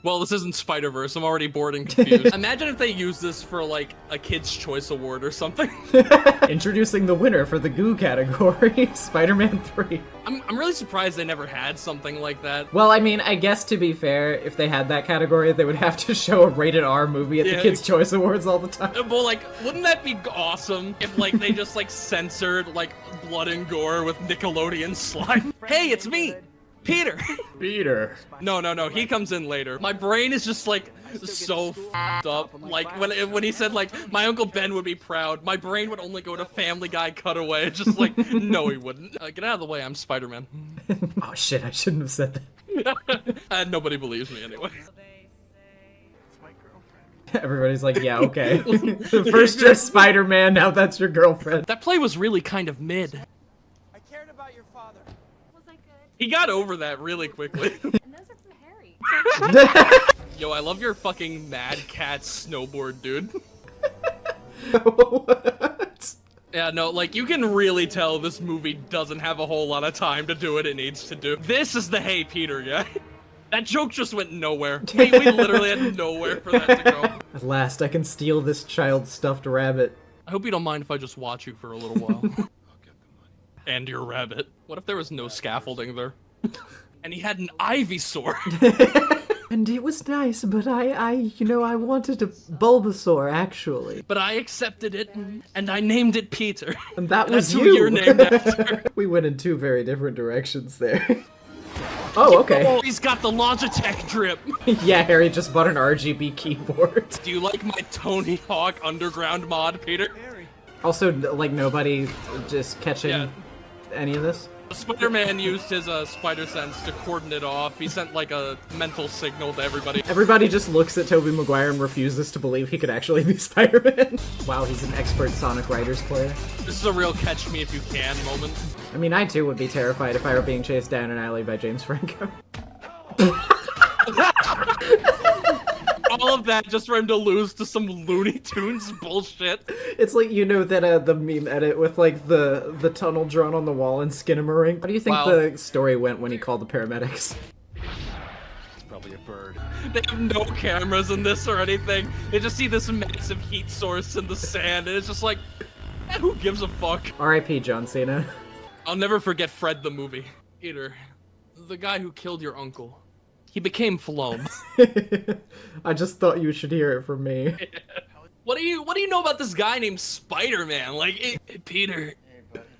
Well, this isn't Spider-Verse. I'm already bored and confused. Imagine if they used this for, like, a Kid's Choice Award or something. Introducing the winner for the goo category, Spider-Man 3. I'm really surprised they never had something like that. Well, I mean, I guess to be fair, if they had that category, they would have to show a rated R movie at the Kids' Choice Awards all the time. Well, like, wouldn't that be awesome if, like, they just, like, censored, like, blood and gore with Nickelodeon slime? Hey, it's me! Peter! Peter. No, he comes in later. My brain is just, like, so f***ed up. Like, when he said, like, my Uncle Ben would be proud, my brain would only go to Family Guy cutaway. Just like, no, he wouldn't. Get out of the way, I'm Spider-Man. Oh shit, I shouldn't have said that. Nobody believes me anyway. Everybody's like, yeah, okay. First you're Spider-Man, now that's your girlfriend. That play was really kind of mid. I cared about your father. Was I good? He got over that really quickly. And those are from Harry. Yo, I love your fucking Mad Cat snowboard, dude. What? Yeah, no, like, you can really tell this movie doesn't have a whole lot of time to do what it needs to do. This is the Hey Peter guy. That joke just went nowhere. We literally had nowhere for that to go. At last, I can steal this child's stuffed rabbit. I hope you don't mind if I just watch you for a little while. I'll get the money. And your rabbit. What if there was no scaffolding there? And he had an ivy sword. And it was nice, but I wanted a Bulbasaur, actually. But I accepted it, and I named it Peter. And that was That's you. who you're named after. We went in two very different directions there. Oh, okay. Oh, he's got the Logitech drip. Yeah, Harry just bought an RGB keyboard. Do you like my Tony Hawk Underground mod, Peter? Also, like, nobody just catching any of this? Spider-Man used his spider sense to cordon it off. He sent like a mental signal to everybody. Everybody just looks at Tobey Maguire and refuses to believe he could actually be Spider-Man. Wow, he's an expert Sonic Riders player. This is a real catch me if you can moment. I mean, I too would be terrified if I were being chased down an alley by James Franco. All of that just for him to lose to some Looney Tunes bullshit. It's like, you know, that the meme edit with like the tunnel drawn on the wall in Skinamarink. How do you think the story went when he called the paramedics? It's probably a bird. They have no cameras in this or anything. They just see this massive heat source in the sand, and it's just like, who gives a fuck? R.I.P. John Cena. I'll never forget Fred the movie. Peter, the guy who killed your uncle. He became Phloem. I just thought you should hear it from me. What do you know about this guy named Spider-Man? Like, hey, Peter,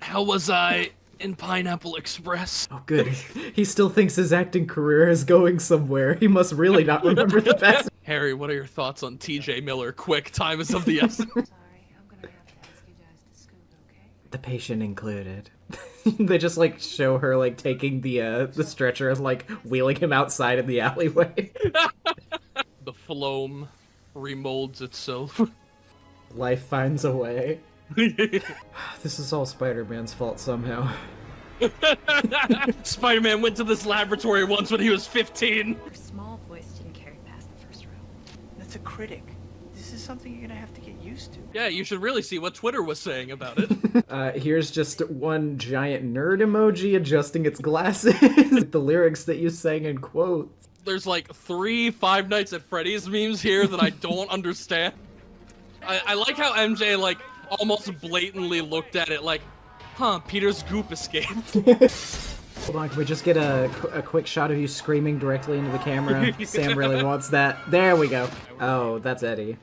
how was I in Pineapple Express? Oh, good. He still thinks his acting career is going somewhere. He must really not remember the past. Harry, what are your thoughts on T.J. Miller? Quick, time is of the essence. Sorry, I'm gonna have to ask you guys to scoot, okay? The patient included. They just like show her like taking the stretcher and like wheeling him outside in the alleyway. The Phloem remolds itself. Life finds a way. This is all Spider-Man's fault somehow. Spider-Man went to this laboratory once when he was 15. Your small voice didn't carry past the first row. That's a critic. This is something you're gonna have to get used to. Yeah, you should really see what Twitter was saying about it. Here's just one giant nerd emoji adjusting its glasses. The lyrics that you sang in quotes. There's like 3 Five Nights at Freddy's memes here that I don't understand. I like how MJ like almost blatantly looked at it like, huh, Peter's goop escaped. Hold on, can we just get a quick shot of you screaming directly into the camera? Sam really wants that. There we go. Oh, that's Eddie.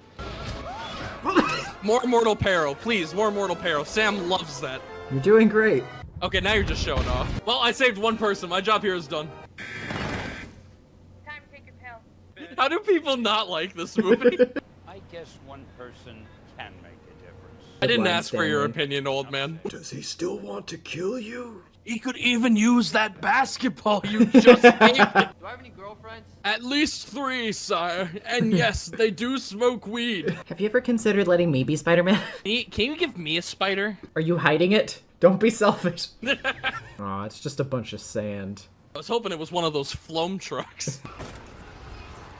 More Mortal Peril, please, more Mortal Peril. Sam loves that. You're doing great. Okay, now you're just showing off. Well, I saved one person. My job here is done. Time to take your pill. How do people not like this movie? I guess one person can make a difference. I didn't Blind ask for your Stanley. opinion, old man. Does he still want to kill you? He could even use that basketball you just gave him. Do I have any girlfriends? At least 3, sire. And yes, they do smoke weed. Have you ever considered letting me be Spider-Man? Can you give me a spider? Are you hiding it? Don't be selfish. Aw, it's just a bunch of sand. I was hoping it was one of those Phloem trucks.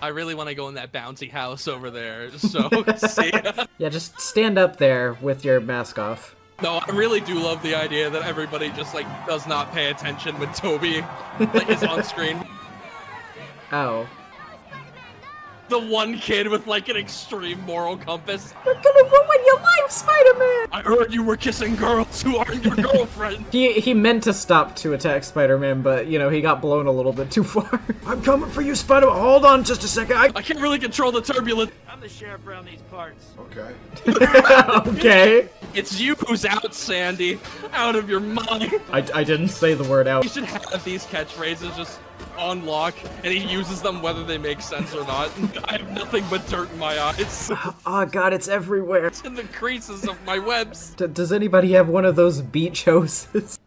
I really want to go in that bouncy house over there, so see ya. Yeah, just stand up there with your mask off. No, I really do love the idea that everybody just, like, does not pay attention when Toby, like, is on screen. Oh. The one kid with like an extreme moral compass. You're gonna ruin your life, Spider-Man! I heard you were kissing girls who aren't your girlfriend. He meant to stop to attack Spider-Man, but, you know, he got blown a little bit too far. I'm coming for you, Spider-Man. Hold on just a second. I can't really control the turbulence. I'm the sheriff around these parts. Okay. Okay. It's you who's out, Sandy. Out of your mind. I didn't say the word out. You should have these catchphrases just on lock, and he uses them whether they make sense or not. I have nothing but dirt in my eyes. Oh god, it's everywhere. It's in the creases of my webs. Does anybody have one of those beach hoses?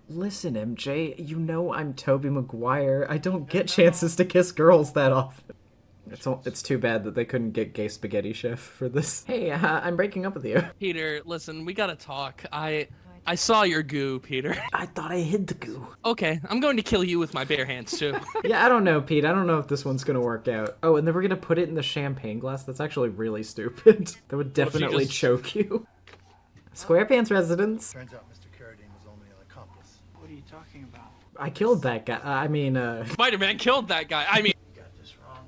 Listen, MJ, you know I'm Tobey Maguire. I don't get chances to kiss girls that often. It's too bad that they couldn't get Gay Spaghetti Chef for this. Hey, I'm breaking up with you. Peter, listen, we gotta talk. I saw your goo, Peter. I thought I hid the goo. Okay, I'm going to kill you with my bare hands, too. Yeah, I don't know, Pete. I don't know if this one's gonna work out. Oh, and then we're gonna put it in the champagne glass? That's actually really stupid. That would definitely choke you. SquarePants residents. Turns out Mr. Carradine was only an accomplice. What are you talking about? I killed that guy. I mean, Spider-Man killed that guy. I mean... You got this wrong.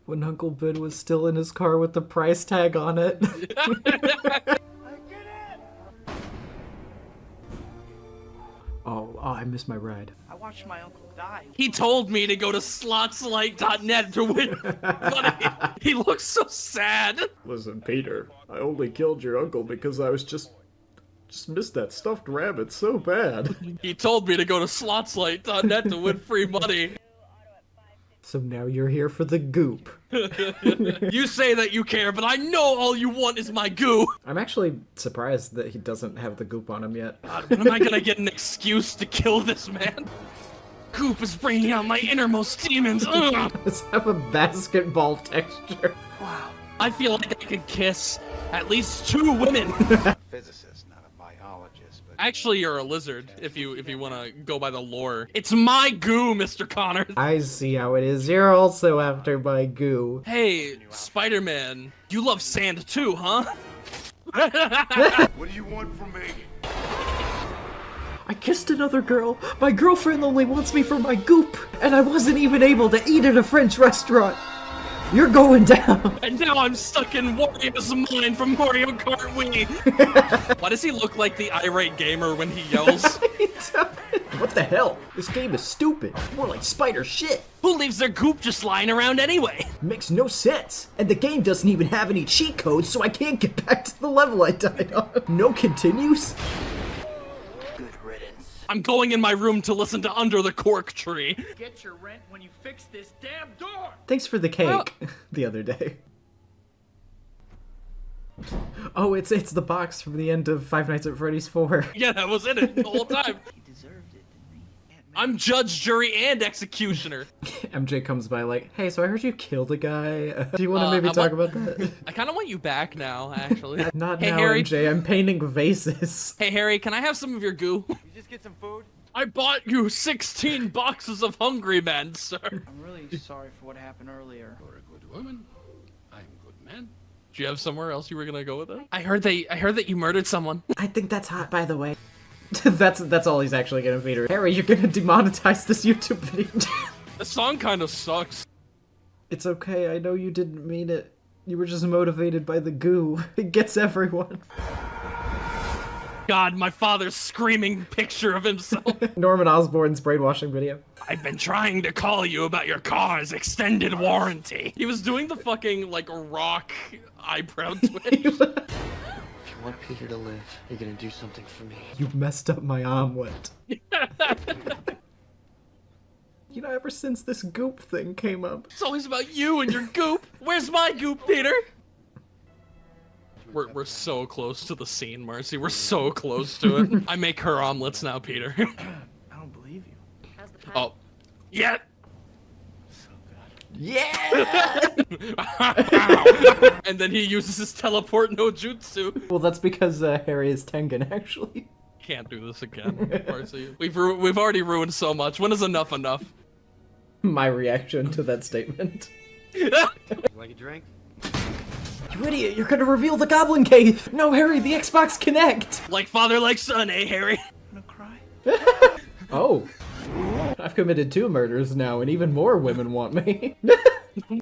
when Uncle Ben was still in his car with the price tag on it. Oh, I missed my ride. I watched my uncle die. He told me to go to slotslight.net to win money. He looks so sad. Listen, Peter, I only killed your uncle because I was just missed that stuffed rabbit so bad. He told me to go to slotslight.net to win free money. So now you're here for the goop. You say that you care, but I know all you want is my goo. I'm actually surprised that he doesn't have the goop on him yet. God, when am I gonna get an excuse to kill this man? Goop is bringing out my innermost demons. Ugh. Does have a basketball texture. Wow. I feel like I could kiss at least 2 women. Physicist, not a biologist, but Actually, you're a lizard, if you want to go by the lore. It's my goo, Mr. Connors. I see how it is. You're also after my goo. Hey, Spider-Man, you love sand too, huh? what do you want from me? I kissed another girl. My girlfriend only wants me for my goop. And I wasn't even able to eat at a French restaurant. You're going down. And now I'm stuck in Wario's mind from Mario Kart Wii. Why does he look like the irate gamer when he yells? What the hell? This game is stupid. More like spider shit. Who leaves their goop just lying around anyway? Makes no sense. And the game doesn't even have any cheat codes, so I can't get back to the level I died on. No continues? Good riddance. I'm going in my room to listen to Under the Cork Tree. Get your rent when you fix this damn door! Thanks for the cake the other day. Oh, it's the box from the end of Five Nights at Freddy's 4. Yeah, that was in it the whole time. He deserved it, didn't he? I'm judge, jury, and executioner. MJ comes by like, hey, so I heard you killed a guy. Do you want to maybe I talk want- about that? I kind of want you back now, actually. Not Hey, now, Harry. MJ. I'm painting vases. Hey, Harry, can I have some of your goo? You just get some food? I bought you 16 boxes of Hungry Men, sir. I'm really sorry for what happened earlier. You're a good woman. I'm a good man. Do you have somewhere else you were gonna go with it? I heard that you murdered someone. I think that's hot, by the way. That's all he's actually gonna feed her. Harry, you're gonna demonetize this YouTube video. The song kind of sucks. It's okay. I know you didn't mean it. You were just motivated by the goo. It gets everyone. God, my father's screaming picture of himself. Norman Osborn's brainwashing video. I've been trying to call you about your car's extended warranty. He was doing the fucking, like, rock eyebrow twitch. If you want Peter to live, you're gonna do something for me. You messed up my omelet. You know, ever since this goop thing came up. It's always about you and your goop. Where's my goop, Peter? We're so close to the scene, Marcy. We're so close to it. I make her omelets now, Peter. I don't believe you. How's the pie? Oh. Yeah! So good. Yeah! And then he uses his teleport no jutsu. Well, that's because Harry is Tengen, actually. Can't do this again, Marcy. We've already ruined so much. When is enough enough? My reaction to that statement. Like a drink? You idiot, you're gonna reveal the Goblin Cave! No, Harry, the Xbox Kinect! Like father, like son, eh, Harry? I'm gonna cry. Oh. I've committed 2 murders now, and even more women want me.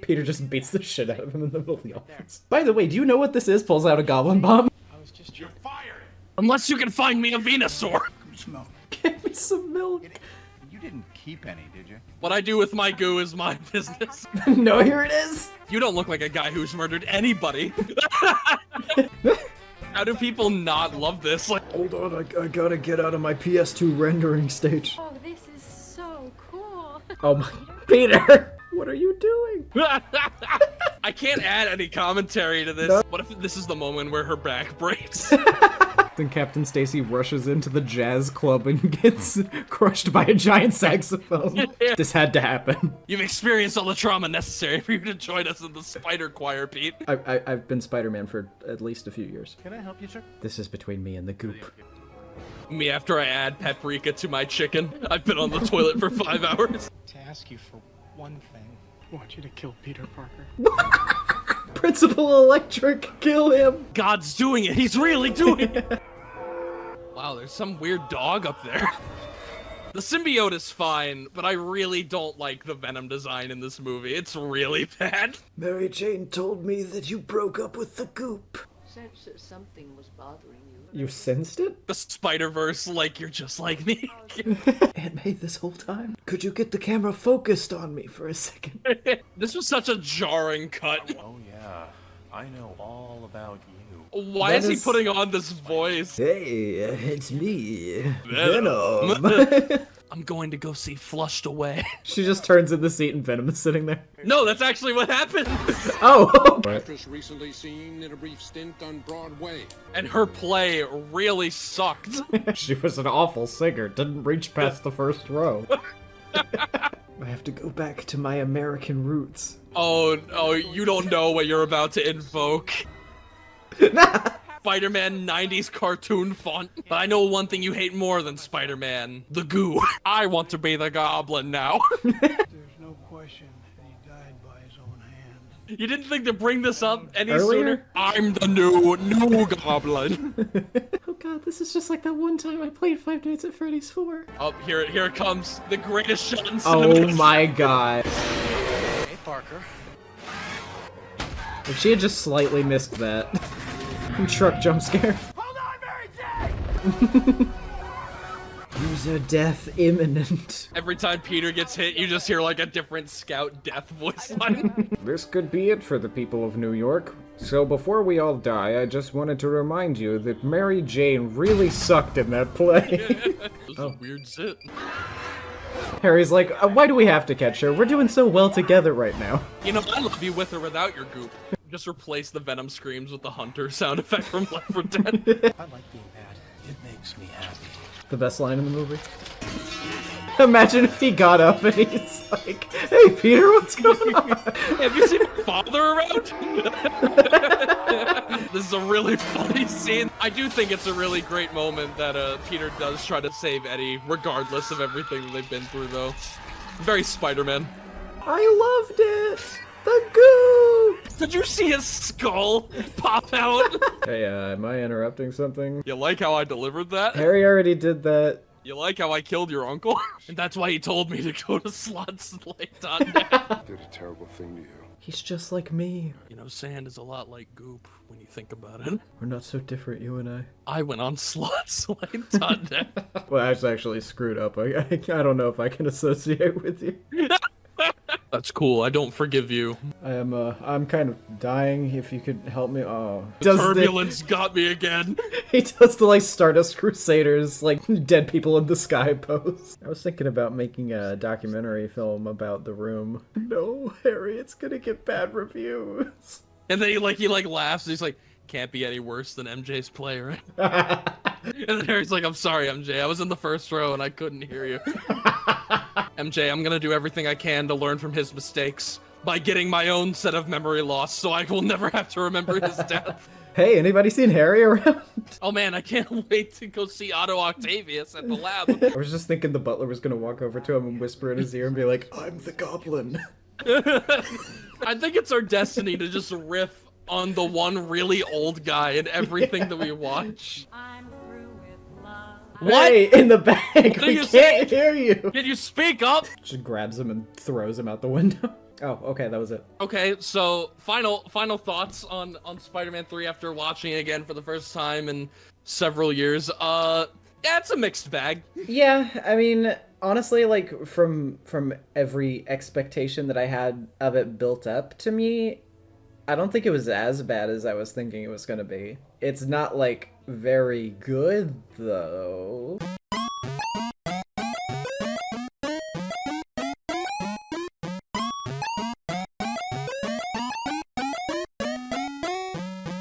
Peter just beats the shit out of him in the middle of the office. By the way, do you know what this is? Pulls out a goblin bomb. I was just You're fired! Unless you can find me a Venusaur. Smoke. Give me some milk. You didn't keep any, did you? What I do with my goo is my business. No, here it is. You don't look like a guy who's murdered anybody. How do people not love this? Like, Hold on, I gotta get out of my PS2 rendering stage. Oh, this is so cool. Oh my, Peter! What are you doing? I can't add any commentary to this. No. What if this is the moment where her back breaks? Then Captain Stacy rushes into the jazz club and gets crushed by a giant saxophone. This had to happen. You've experienced all the trauma necessary for you to join us in the spider choir, Pete. I've been Spider-Man for at least a few years. Can I help you, sir? This is between me and the goop. Me after I add paprika to my chicken. I've been on the toilet for 5 hours. to ask you for one thing. I want you to kill Peter Parker. Principal Electric, kill him! God's doing it. He's really doing it. Wow, there's some weird dog up there. The symbiote is fine, but I really don't like the Venom design in this movie. It's really bad. Mary Jane told me that you broke up with the goop. Sense that something was bothering you. You sensed it? The Spider-Verse, like, you're just like me. Aunt May, this whole time? Could you get the camera focused on me for a second? This was such a jarring cut. Oh yeah, I know all about you. Why is he putting on this voice? Hey, it's me, Venom. I'm going to go see Flushed Away. She just turns in the seat and Venom is sitting there. No, that's actually what happened. Oh! Actress recently seen in a brief stint on Broadway. And her play really sucked. She was an awful singer, didn't reach past the first row. I have to go back to my American roots. Oh, you don't know what you're about to invoke. Spider-Man 90s cartoon font. But I know one thing you hate more than Spider-Man. The goo. I want to be the Goblin now. There's no question that he died by his own hand. You didn't think to bring this up any Earlier? sooner? I'm the new Goblin. Oh god, this is just like that one time I played Five Nights at Freddy's 4. Oh, here it comes. The greatest shot in Oh cinema. my god. Hey, Parker. If she had just slightly missed that. Truck jump scare. Hold on, Mary Jane! User death imminent. Every time Peter gets hit, you just hear like a different Scout death voice line. This could be it for the people of New York. So before we all die, I just wanted to remind you that Mary Jane really sucked in that play. This is a weird zit. Harry's like, why do we have to catch her? We're doing so well together right now. You know, I love you with or without your goop. Just replace the Venom screams with the Hunter sound effect from Left 4 Dead. I like being bad. It makes me happy. The best line in the movie. Imagine if he got up and he's like, hey Peter, what's going on? Have you seen my father around? This is a really funny scene. I do think it's a really great moment that Peter does try to save Eddie, regardless of everything that they've been through, though. Very Spider-Man. I loved it! The goo! Did you see his skull pop out? Hey, am I interrupting something? You like how I delivered that? Harry already did that. You like how I killed your uncle? And that's why he told me to go to slotslate.net. Did a terrible thing to you. He's just like me. You know, sand is a lot like goop when you think about it. We're not so different, you and I. I went on slotslate.net. Well, that's actually screwed up. I don't know if I can associate with you. That's cool. I don't forgive you. I'm kind of dying. If you could help me. Oh. Turbulence got me again. He does the, like, Stardust Crusaders, like, dead people in the sky pose. I was thinking about making a documentary film about The Room. No, Harry, it's gonna get bad reviews. And then he laughs and he's like, can't be any worse than MJ's play, right? And then Harry's like, I'm sorry, MJ. I was in the first row and I couldn't hear you. MJ, I'm gonna do everything I can to learn from his mistakes by getting my own set of memory loss so I will never have to remember his death. Hey, anybody seen Harry around? Oh man, I can't wait to go see Otto Octavius at the lab. I was just thinking the butler was gonna walk over to him and whisper in his ear and be like, I'm the goblin. I think it's our destiny to just riff on the one really old guy in everything that we watch. I'm through with love. What? Hey, in the back, What are we you can't saying? hear you. Can you speak up? Just grabs him and throws him out the window. Oh, okay, that was it. Okay, so final thoughts on Spider-Man 3 after watching it again for the first time in several years. Yeah, it's a mixed bag. Yeah, I mean, honestly, like from every expectation that I had of it built up to me, I don't think it was as bad as I was thinking it was gonna be. It's not like very good though.